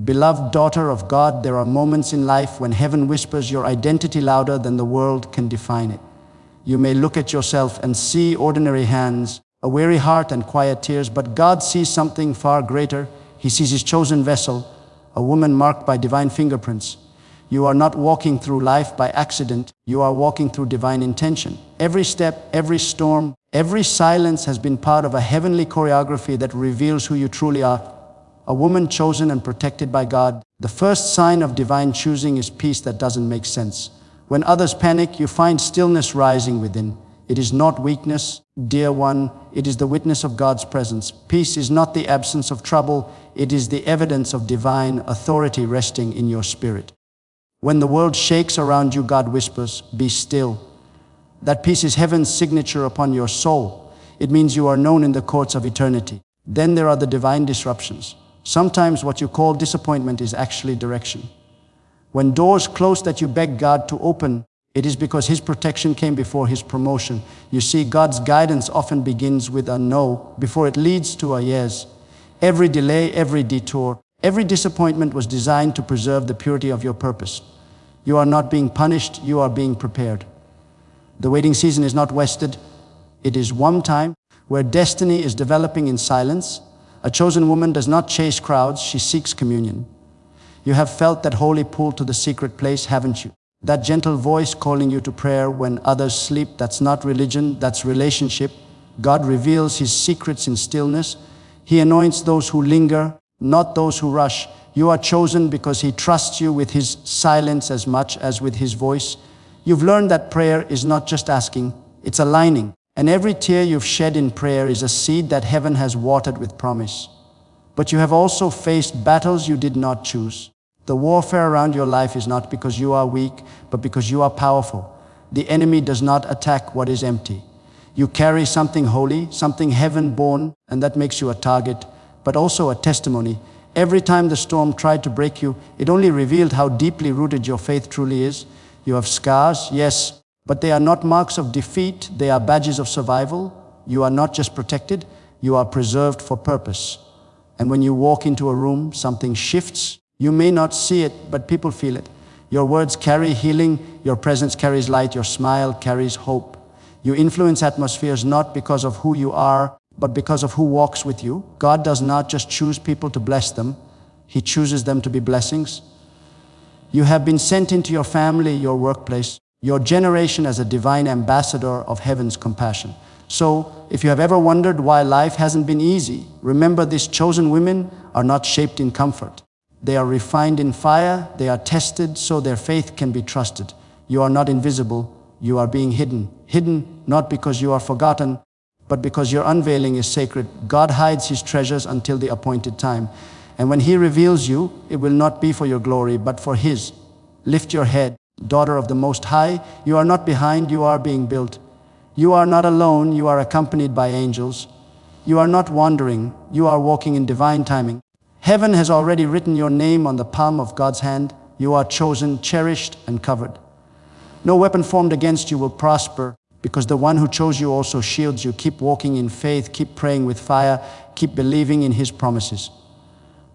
Beloved daughter of God, there are moments in life when heaven whispers your identity louder than the world can define it. You may look at yourself and see ordinary hands, a weary heart and quiet tears, but God sees something far greater. He sees His chosen vessel, a woman marked by divine fingerprints. You are not walking through life by accident. You are walking through divine intention. Every step, every storm, every silence has been part of a heavenly choreography that reveals who you truly are. A woman chosen and protected by God. The first sign of divine choosing is peace that doesn't make sense. When others panic, you find stillness rising within. It is not weakness, dear one. It is the witness of God's presence. Peace is not the absence of trouble. It is the evidence of divine authority resting in your spirit. When the world shakes around you, God whispers, "Be still." That peace is heaven's signature upon your soul. It means you are known in the courts of eternity. Then there are the divine disruptions. Sometimes what you call disappointment is actually direction. When doors close that you beg God to open, it is because His protection came before His promotion. You see, God's guidance often begins with a no before it leads to a yes. Every delay, every detour, every disappointment was designed to preserve the purity of your purpose. You are not being punished, you are being prepared. The waiting season is not wasted. It is one time where destiny is developing in silence. A chosen woman does not chase crowds, she seeks communion. You have felt that holy pull to the secret place, haven't you? That gentle voice calling you to prayer when others sleep. That's not religion, that's relationship. God reveals His secrets in stillness. He anoints those who linger, not those who rush. You are chosen because He trusts you with His silence as much as with His voice. You've learned that prayer is not just asking, it's aligning. And every tear you've shed in prayer is a seed that heaven has watered with promise. But you have also faced battles you did not choose. The warfare around your life is not because you are weak, but because you are powerful. The enemy does not attack what is empty. You carry something holy, something heaven-born, and that makes you a target, but also a testimony. Every time the storm tried to break you, it only revealed how deeply rooted your faith truly is. You have scars, yes, but they are not marks of defeat, they are badges of survival. You are not just protected, you are preserved for purpose. And when you walk into a room, something shifts. You may not see it, but people feel it. Your words carry healing, your presence carries light, your smile carries hope. You influence atmospheres not because of who you are, but because of who walks with you. God does not just choose people to bless them, He chooses them to be blessings. You have been sent into your family, your workplace, your generation as a divine ambassador of heaven's compassion. So, if you have ever wondered why life hasn't been easy, remember these chosen women are not shaped in comfort. They are refined in fire, they are tested so their faith can be trusted. You are not invisible, you are being hidden. Hidden not because you are forgotten, but because your unveiling is sacred. God hides His treasures until the appointed time. And when He reveals you, it will not be for your glory, but for His. Lift your head, daughter of the Most High. You are not behind, you are being built. You are not alone, you are accompanied by angels. You are not wandering, you are walking in divine timing. Heaven has already written your name on the palm of God's hand. You are chosen, cherished, and covered. No weapon formed against you will prosper, because the one who chose you also shields you. Keep walking in faith, keep praying with fire, keep believing in His promises.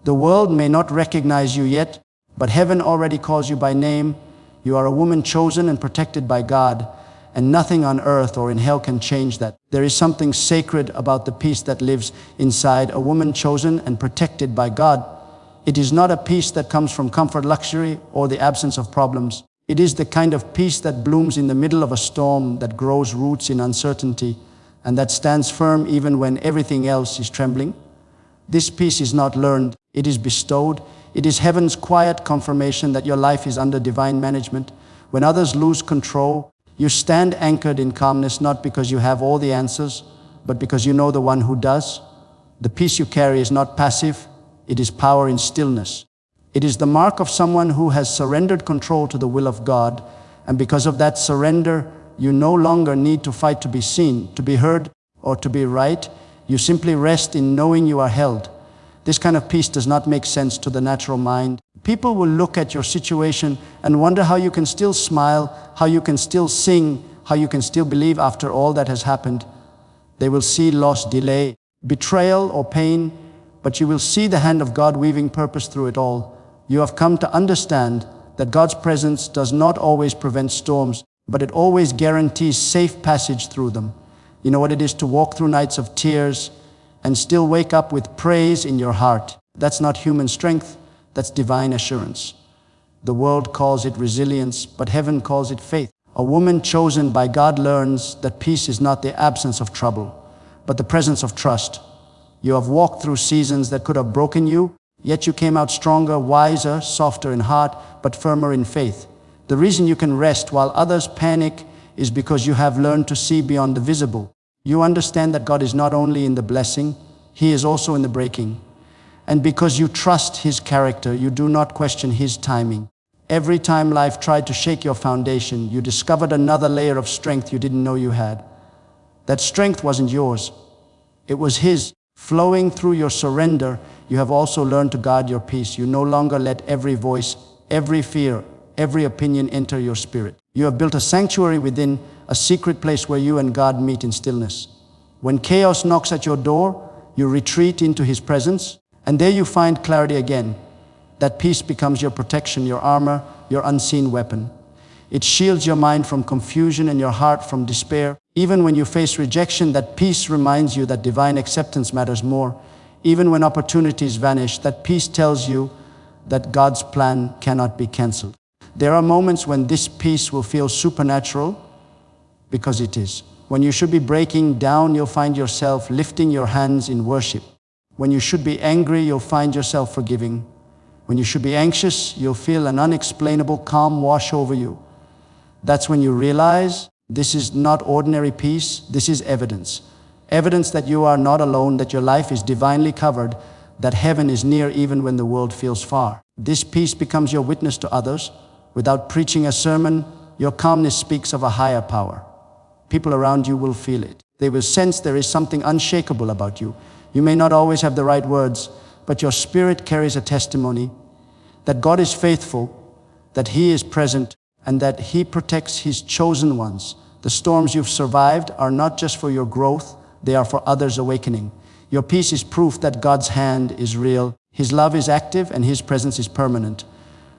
The world may not recognize you yet, but heaven already calls you by name. You are a woman chosen and protected by God, and nothing on earth or in hell can change that. There is something sacred about the peace that lives inside a woman chosen and protected by God. It is not a peace that comes from comfort, luxury, or the absence of problems. It is the kind of peace that blooms in the middle of a storm, that grows roots in uncertainty, and that stands firm even when everything else is trembling. This peace is not learned, it is bestowed. It is heaven's quiet confirmation that your life is under divine management. When others lose control, you stand anchored in calmness, not because you have all the answers, but because you know the one who does. The peace you carry is not passive, it is power in stillness. It is the mark of someone who has surrendered control to the will of God, and because of that surrender, you no longer need to fight to be seen, to be heard, or to be right. You simply rest in knowing you are held. This kind of peace does not make sense to the natural mind. People will look at your situation and wonder how you can still smile, how you can still sing, how you can still believe after all that has happened. They will see loss, delay, betrayal, or pain, but you will see the hand of God weaving purpose through it all. You have come to understand that God's presence does not always prevent storms, but it always guarantees safe passage through them. You know what it is to walk through nights of tears and still wake up with praise in your heart. That's not human strength, that's divine assurance. The world calls it resilience, but heaven calls it faith. A woman chosen by God learns that peace is not the absence of trouble, but the presence of trust. You have walked through seasons that could have broken you, yet you came out stronger, wiser, softer in heart, but firmer in faith. The reason you can rest while others panic is because you have learned to see beyond the visible. You understand that God is not only in the blessing, He is also in the breaking. And because you trust His character, you do not question His timing. Every time life tried to shake your foundation, you discovered another layer of strength you didn't know you had. That strength wasn't yours. It was His. Flowing through your surrender, you have also learned to guard your peace. You no longer let every voice, every fear, every opinion enter your spirit. You have built a sanctuary within, a secret place where you and God meet in stillness. When chaos knocks at your door, you retreat into His presence, and there you find clarity again. That peace becomes your protection, your armor, your unseen weapon. It shields your mind from confusion and your heart from despair. Even when you face rejection, that peace reminds you that divine acceptance matters more. Even when opportunities vanish, that peace tells you that God's plan cannot be cancelled. There are moments when this peace will feel supernatural, because it is. When you should be breaking down, you'll find yourself lifting your hands in worship. When you should be angry, you'll find yourself forgiving. When you should be anxious, you'll feel an unexplainable calm wash over you. That's when you realize this is not ordinary peace, this is evidence. Evidence that you are not alone, that your life is divinely covered, that heaven is near even when the world feels far. This peace becomes your witness to others. Without preaching a sermon, your calmness speaks of a higher power. People around you will feel it. They will sense there is something unshakable about you. You may not always have the right words, but your spirit carries a testimony that God is faithful, that He is present, and that He protects His chosen ones. The storms you've survived are not just for your growth, they are for others' awakening. Your peace is proof that God's hand is real, His love is active, and His presence is permanent.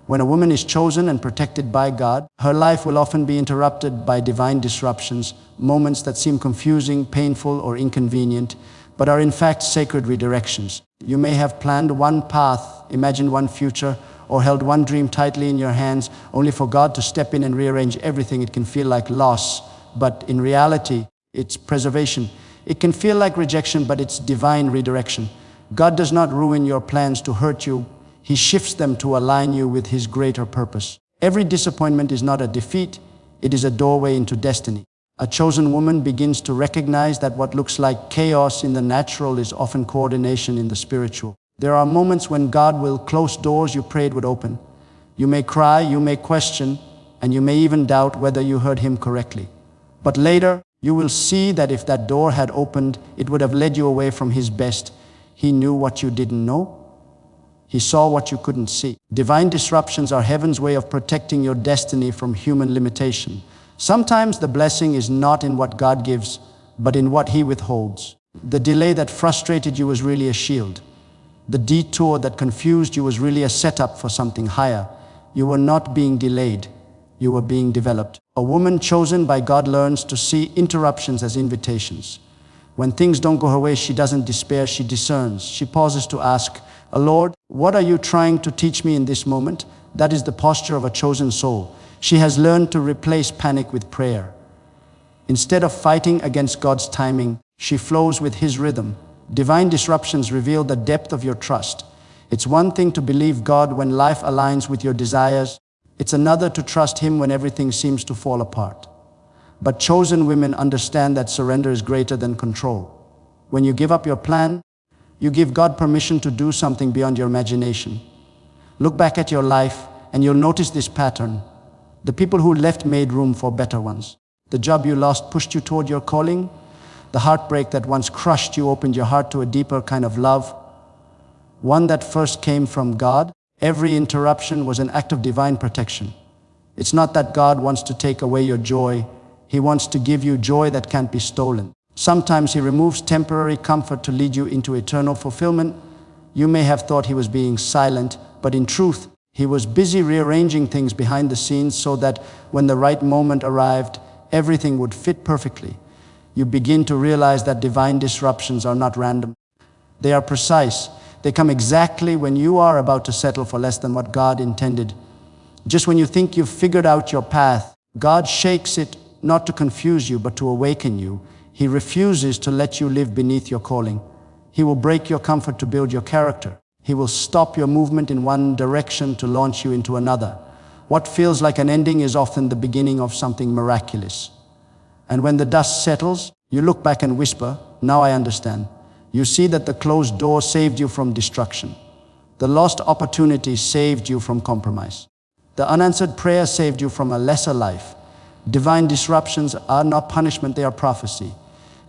When a woman is chosen and protected by God, her life will often be interrupted by divine disruptions, moments that seem confusing, painful, or inconvenient, but are in fact sacred redirections. You may have planned one path, imagined one future, or held one dream tightly in your hands, only for God to step in and rearrange everything. It can feel like loss, but in reality, it's preservation. It can feel like rejection, but it's divine redirection. God does not ruin your plans to hurt you. He shifts them to align you with His greater purpose. Every disappointment is not a defeat, it is a doorway into destiny. A chosen woman begins to recognize that what looks like chaos in the natural is often coordination in the spiritual. There are moments when God will close doors you prayed would open. You may cry, you may question, and you may even doubt whether you heard Him correctly. But later, you will see that if that door had opened, it would have led you away from His best. He knew what you didn't know. He saw what you couldn't see. Divine disruptions are heaven's way of protecting your destiny from human limitation. Sometimes the blessing is not in what God gives, but in what He withholds. The delay that frustrated you was really a shield. The detour that confused you was really a setup for something higher. You were not being delayed. You were being developed. A woman chosen by God learns to see interruptions as invitations. When things don't go her way, she doesn't despair, she discerns. She pauses to ask, Lord, what are you trying to teach me in this moment? That is the posture of a chosen soul. She has learned to replace panic with prayer. Instead of fighting against God's timing, she flows with His rhythm. Divine disruptions reveal the depth of your trust. It's one thing to believe God when life aligns with your desires. It's another to trust Him when everything seems to fall apart. But chosen women understand that surrender is greater than control. When you give up your plan, you give God permission to do something beyond your imagination. Look back at your life and you'll notice this pattern. The people who left made room for better ones. The job you lost pushed you toward your calling. The heartbreak that once crushed you opened your heart to a deeper kind of love, one that first came from God. Every interruption was an act of divine protection. It's not that God wants to take away your joy. He wants to give you joy that can't be stolen. Sometimes He removes temporary comfort to lead you into eternal fulfillment. You may have thought He was being silent, but in truth, He was busy rearranging things behind the scenes so that when the right moment arrived, everything would fit perfectly. You begin to realize that divine disruptions are not random. They are precise. They come exactly when you are about to settle for less than what God intended. Just when you think you've figured out your path, God shakes it not to confuse you, but to awaken you. He refuses to let you live beneath your calling. He will break your comfort to build your character. He will stop your movement in one direction to launch you into another. What feels like an ending is often the beginning of something miraculous. And when the dust settles, you look back and whisper, "Now I understand." You see that the closed door saved you from destruction. The lost opportunity saved you from compromise. The unanswered prayer saved you from a lesser life. Divine disruptions are not punishment, they are prophecy.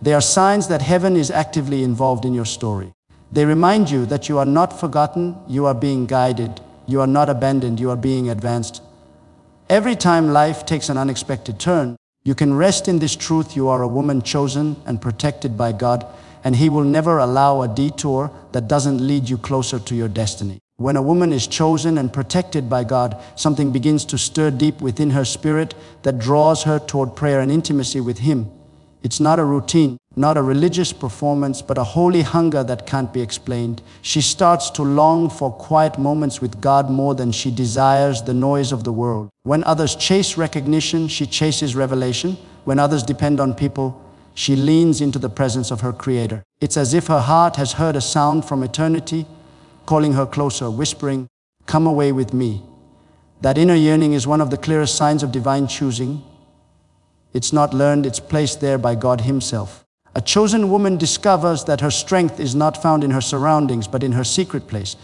They are signs that heaven is actively involved in your story. They remind you that you are not forgotten, you are being guided, you are not abandoned, you are being advanced. Every time life takes an unexpected turn, you can rest in this truth: you are a woman chosen and protected by God, and He will never allow a detour that doesn't lead you closer to your destiny. When a woman is chosen and protected by God, something begins to stir deep within her spirit that draws her toward prayer and intimacy with Him. It's not a routine, not a religious performance, but a holy hunger that can't be explained. She starts to long for quiet moments with God more than she desires the noise of the world. When others chase recognition, she chases revelation. When others depend on people, she leans into the presence of her Creator. It's as if her heart has heard a sound from eternity, calling her closer, whispering, "Come away with me." That inner yearning is one of the clearest signs of divine choosing. It's not learned, it's placed there by God Himself. A chosen woman discovers that her strength is not found in her surroundings, but in her secret place.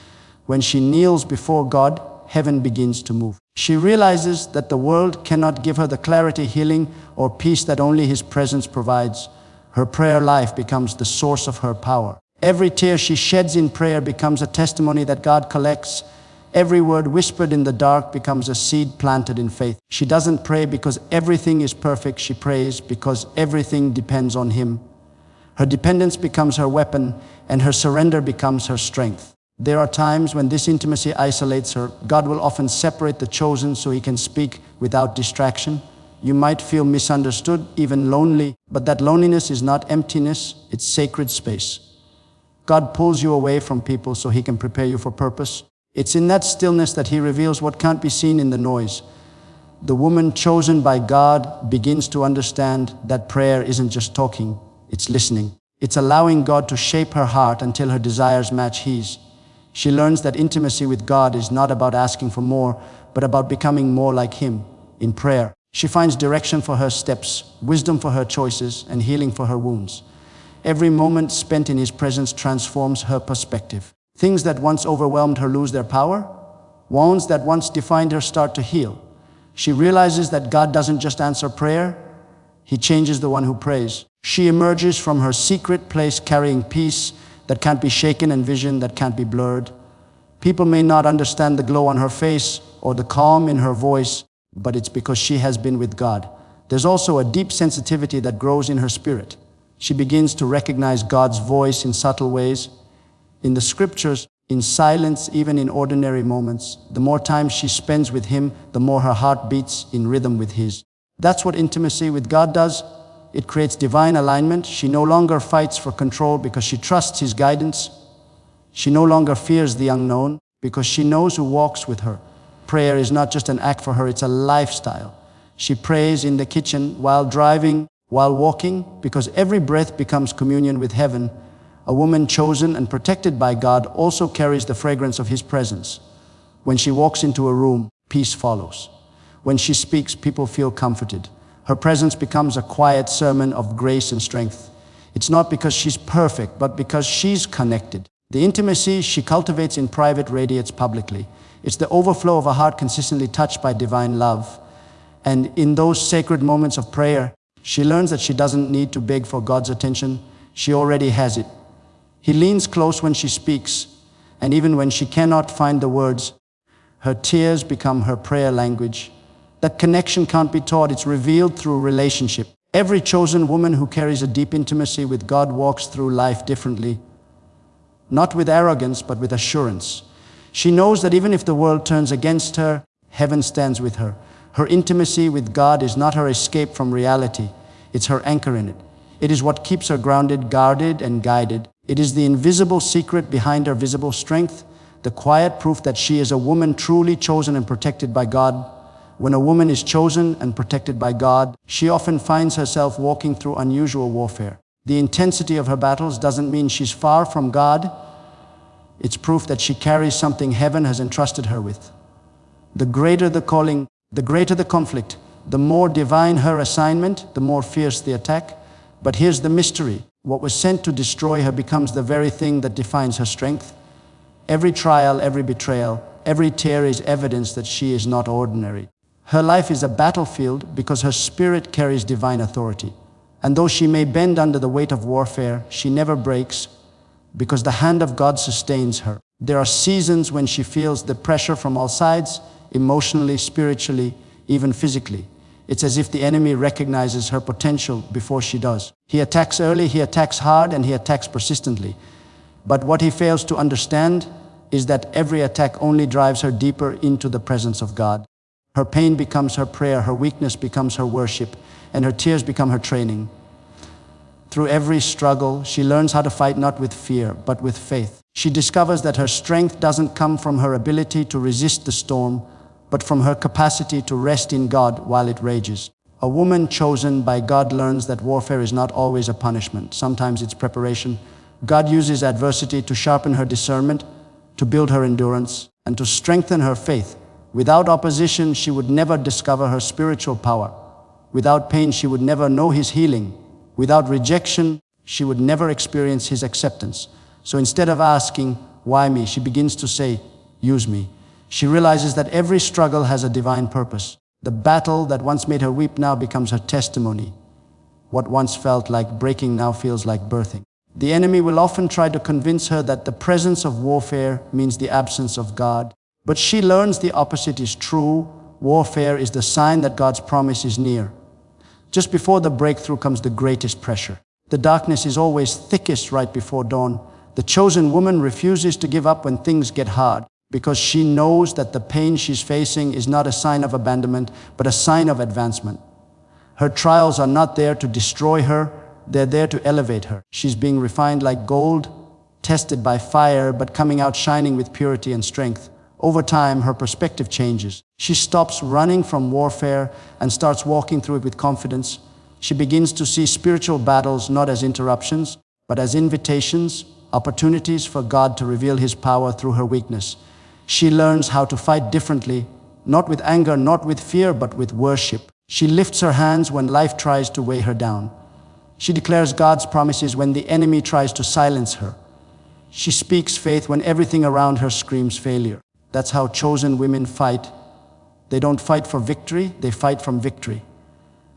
When she kneels before God, heaven begins to move. She realizes that the world cannot give her the clarity, healing, or peace that only His presence provides. Her prayer life becomes the source of her power. Every tear she sheds in prayer becomes a testimony that God collects. Every word whispered in the dark becomes a seed planted in faith. She doesn't pray because everything is perfect. She prays because everything depends on Him. Her dependence becomes her weapon, and her surrender becomes her strength. There are times when this intimacy isolates her. God will often separate the chosen so He can speak without distraction. You might feel misunderstood, even lonely, but that loneliness is not emptiness, it's sacred space. God pulls you away from people so He can prepare you for purpose. It's in that stillness that He reveals what can't be seen in the noise. The woman chosen by God begins to understand that prayer isn't just talking, it's listening. It's allowing God to shape her heart until her desires match His. She learns that intimacy with God is not about asking for more, but about becoming more like Him. In prayer, she finds direction for her steps, wisdom for her choices, and healing for her wounds. Every moment spent in His presence transforms her perspective. Things that once overwhelmed her lose their power. Wounds that once defined her start to heal. She realizes that God doesn't just answer prayer, He changes the one who prays. She emerges from her secret place carrying peace that can't be shaken and vision that can't be blurred. People may not understand the glow on her face or the calm in her voice, but it's because she has been with God. There's also a deep sensitivity that grows in her spirit. She begins to recognize God's voice in subtle ways. In the scriptures, in silence, even in ordinary moments. The more time she spends with Him, the more her heart beats in rhythm with His. That's what intimacy with God does. It creates divine alignment. She no longer fights for control because she trusts His guidance. She no longer fears the unknown because she knows who walks with her. Prayer is not just an act for her, it's a lifestyle. She prays in the kitchen, while driving, while walking, because every breath becomes communion with heaven. A woman chosen and protected by God also carries the fragrance of His presence. When she walks into a room, peace follows. When she speaks, people feel comforted. Her presence becomes a quiet sermon of grace and strength. It's not because she's perfect, but because she's connected. The intimacy she cultivates in private radiates publicly. It's the overflow of a heart consistently touched by divine love. And in those sacred moments of prayer, she learns that she doesn't need to beg for God's attention. She already has it. He leans close when she speaks, and even when she cannot find the words, her tears become her prayer language. That connection can't be taught, it's revealed through relationship. Every chosen woman who carries a deep intimacy with God walks through life differently, not with arrogance, but with assurance. She knows that even if the world turns against her, heaven stands with her. Her intimacy with God is not her escape from reality, it's her anchor in it. It is what keeps her grounded, guarded, and guided. It is the invisible secret behind her visible strength, the quiet proof that she is a woman truly chosen and protected by God. When a woman is chosen and protected by God, she often finds herself walking through unusual warfare. The intensity of her battles doesn't mean she's far from God. It's proof that she carries something heaven has entrusted her with. The greater the calling, the greater the conflict, the more divine her assignment, the more fierce the attack. But here's the mystery. What was sent to destroy her becomes the very thing that defines her strength. Every trial, every betrayal, every tear is evidence that she is not ordinary. Her life is a battlefield because her spirit carries divine authority. And though she may bend under the weight of warfare, she never breaks because the hand of God sustains her. There are seasons when she feels the pressure from all sides, emotionally, spiritually, even physically. It's as if the enemy recognizes her potential before she does. He attacks early, he attacks hard, and he attacks persistently. But what he fails to understand is that every attack only drives her deeper into the presence of God. Her pain becomes her prayer, her weakness becomes her worship, and her tears become her training. Through every struggle, she learns how to fight not with fear, but with faith. She discovers that her strength doesn't come from her ability to resist the storm, but from her capacity to rest in God while it rages. A woman chosen by God learns that warfare is not always a punishment. Sometimes it's preparation. God uses adversity to sharpen her discernment, to build her endurance, and to strengthen her faith. Without opposition, she would never discover her spiritual power. Without pain, she would never know His healing. Without rejection, she would never experience His acceptance. So instead of asking, "Why me?" she begins to say, "Use me." She realizes that every struggle has a divine purpose. The battle that once made her weep now becomes her testimony. What once felt like breaking now feels like birthing. The enemy will often try to convince her that the presence of warfare means the absence of God. But she learns the opposite is true. Warfare is the sign that God's promise is near. Just before the breakthrough comes the greatest pressure. The darkness is always thickest right before dawn. The chosen woman refuses to give up when things get hard, because she knows that the pain she's facing is not a sign of abandonment, but a sign of advancement. Her trials are not there to destroy her, they're there to elevate her. She's being refined like gold, tested by fire, but coming out shining with purity and strength. Over time, her perspective changes. She stops running from warfare and starts walking through it with confidence. She begins to see spiritual battles not as interruptions, but as invitations, opportunities for God to reveal His power through her weakness. She learns how to fight differently, not with anger, not with fear, but with worship. She lifts her hands when life tries to weigh her down. She declares God's promises when the enemy tries to silence her. She speaks faith when everything around her screams failure. That's how chosen women fight. They don't fight for victory, they fight from victory.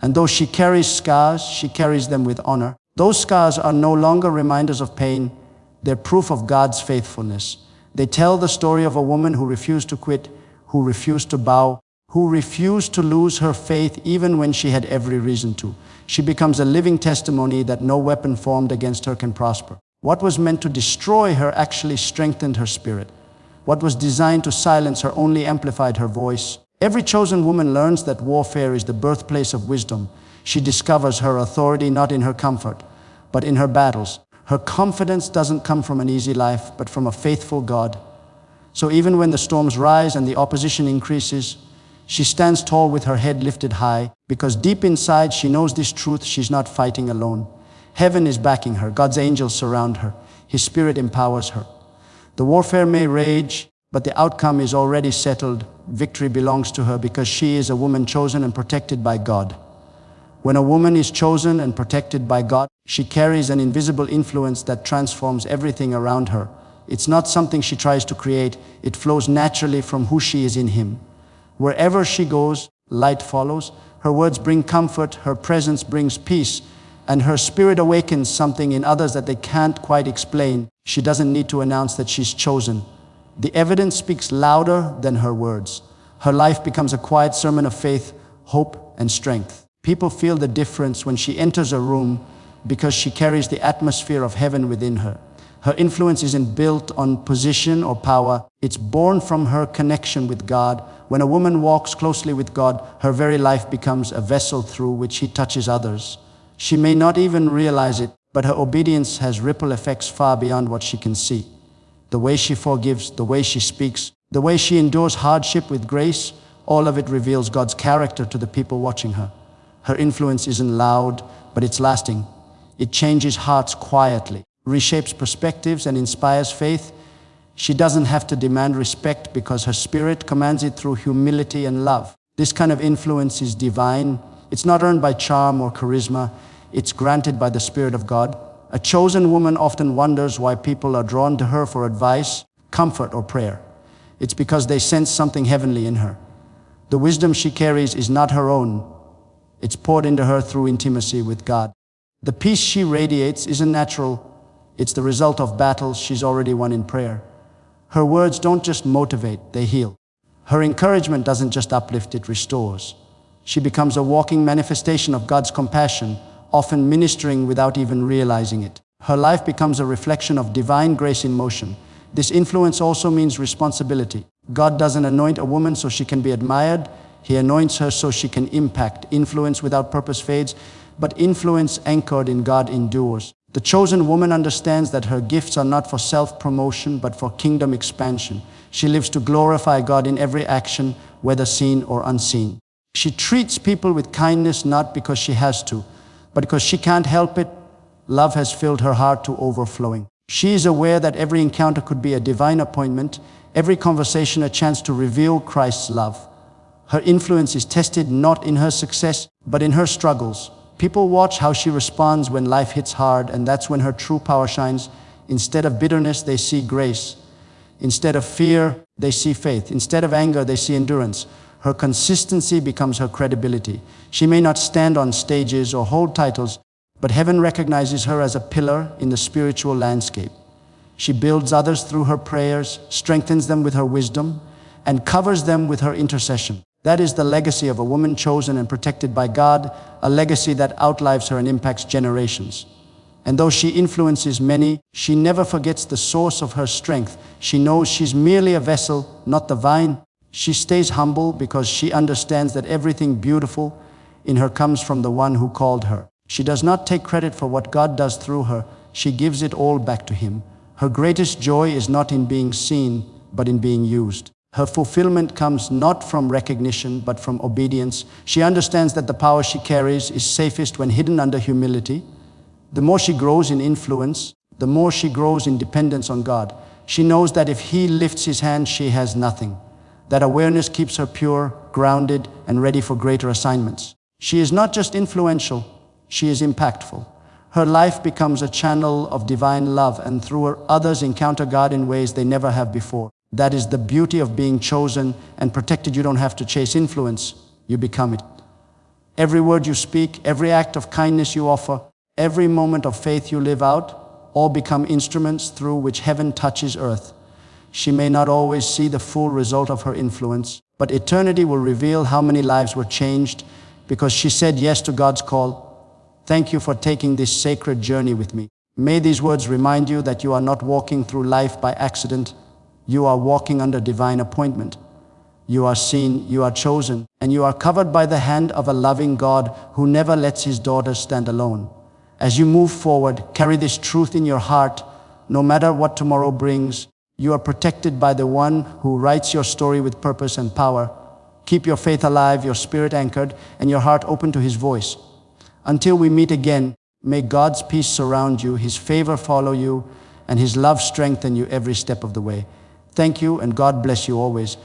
And though she carries scars, she carries them with honor. Those scars are no longer reminders of pain, they're proof of God's faithfulness. They tell the story of a woman who refused to quit, who refused to bow, who refused to lose her faith even when she had every reason to. She becomes a living testimony that no weapon formed against her can prosper. What was meant to destroy her actually strengthened her spirit. What was designed to silence her only amplified her voice. Every chosen woman learns that warfare is the birthplace of wisdom. She discovers her authority not in her comfort, but in her battles. Her confidence doesn't come from an easy life, but from a faithful God. So even when the storms rise and the opposition increases, she stands tall with her head lifted high, because deep inside she knows this truth: she's not fighting alone. Heaven is backing her, God's angels surround her, His Spirit empowers her. The warfare may rage, but the outcome is already settled. Victory belongs to her because she is a woman chosen and protected by God. When a woman is chosen and protected by God, she carries an invisible influence that transforms everything around her. It's not something she tries to create, it flows naturally from who she is in Him. Wherever she goes, light follows. Her words bring comfort, her presence brings peace, and her spirit awakens something in others that they can't quite explain. She doesn't need to announce that she's chosen. The evidence speaks louder than her words. Her life becomes a quiet sermon of faith, hope, and strength. People feel the difference when she enters a room because she carries the atmosphere of heaven within her. Her influence isn't built on position or power. It's born from her connection with God. When a woman walks closely with God, her very life becomes a vessel through which she touches others. She may not even realize it, but her obedience has ripple effects far beyond what she can see. The way she forgives, the way she speaks, the way she endures hardship with grace, all of it reveals God's character to the people watching her. Her influence isn't loud, but it's lasting. It changes hearts quietly, reshapes perspectives, and inspires faith. She doesn't have to demand respect because her spirit commands it through humility and love. This kind of influence is divine. It's not earned by charm or charisma. It's granted by the Spirit of God. A chosen woman often wonders why people are drawn to her for advice, comfort, or prayer. It's because they sense something heavenly in her. The wisdom she carries is not her own. It's poured into her through intimacy with God. The peace she radiates isn't natural. It's the result of battles she's already won in prayer. Her words don't just motivate, they heal. Her encouragement doesn't just uplift, it restores. She becomes a walking manifestation of God's compassion, often ministering without even realizing it. Her life becomes a reflection of divine grace in motion. This influence also means responsibility. God doesn't anoint a woman so she can be admired. He anoints her so she can impact. Influence without purpose fades, but influence anchored in God endures. The chosen woman understands that her gifts are not for self-promotion, but for kingdom expansion. She lives to glorify God in every action, whether seen or unseen. She treats people with kindness not because she has to, but because she can't help it. Love has filled her heart to overflowing. She is aware that every encounter could be a divine appointment, every conversation a chance to reveal Christ's love. Her influence is tested not in her success, but in her struggles. People watch how she responds when life hits hard, and that's when her true power shines. Instead of bitterness, they see grace. Instead of fear, they see faith. Instead of anger, they see endurance. Her consistency becomes her credibility. She may not stand on stages or hold titles, but heaven recognizes her as a pillar in the spiritual landscape. She builds others through her prayers, strengthens them with her wisdom, and covers them with her intercession. That is the legacy of a woman chosen and protected by God, a legacy that outlives her and impacts generations. And though she influences many, she never forgets the source of her strength. She knows she's merely a vessel, not the vine. She stays humble because she understands that everything beautiful in her comes from the one who called her. She does not take credit for what God does through her. She gives it all back to Him. Her greatest joy is not in being seen, but in being used. Her fulfillment comes not from recognition, but from obedience. She understands that the power she carries is safest when hidden under humility. The more she grows in influence, the more she grows in dependence on God. She knows that if He lifts His hand, she has nothing. That awareness keeps her pure, grounded, and ready for greater assignments. She is not just influential, she is impactful. Her life becomes a channel of divine love, and through her, others encounter God in ways they never have before. That is the beauty of being chosen and protected. You don't have to chase influence, you become it. Every word you speak, every act of kindness you offer, every moment of faith you live out, all become instruments through which heaven touches earth. She may not always see the full result of her influence, but eternity will reveal how many lives were changed because she said yes to God's call. Thank you for taking this sacred journey with me. May these words remind you that you are not walking through life by accident. You are walking under divine appointment. You are seen, you are chosen, and you are covered by the hand of a loving God who never lets His daughters stand alone. As you move forward, carry this truth in your heart. No matter what tomorrow brings, you are protected by the one who writes your story with purpose and power. Keep your faith alive, your spirit anchored, and your heart open to His voice. Until we meet again, may God's peace surround you, His favor follow you, and His love strengthen you every step of the way. Thank you, and God bless you always.